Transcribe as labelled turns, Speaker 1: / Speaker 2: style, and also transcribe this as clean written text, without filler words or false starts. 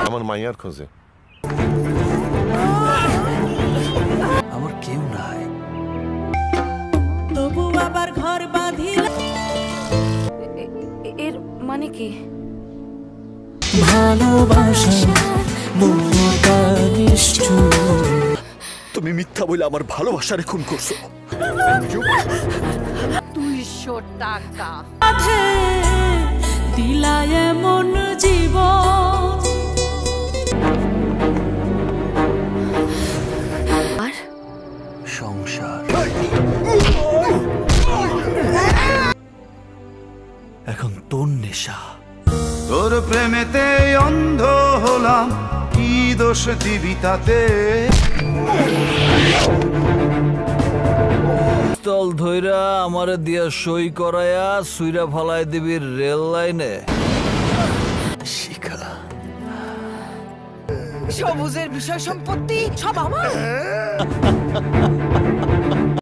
Speaker 1: আমার মাইয়ার খোঁজে
Speaker 2: আমার কেউ নাই,
Speaker 3: তবু আবার ঘর বাঁধিল।
Speaker 4: এর মানে কি?
Speaker 2: তুমি মিথ্যা বলে আমার ভালোবাসারে খুন করছো।
Speaker 4: 200 টাকা
Speaker 3: দিলায় এমন জীবন।
Speaker 4: আর
Speaker 2: সংসার এখন তোর নেশা।
Speaker 5: তোর প্রেমেতে অন্ধ হলাম, কি দোষ দিবি তাতে?
Speaker 2: পিস্তল ধইরা আমারে দিয়া সই করায়া সুইরা ফালাই দিবি রেল লাইনে। শিখা
Speaker 4: সবুজের বিষয় সম্পত্তি সব আমার।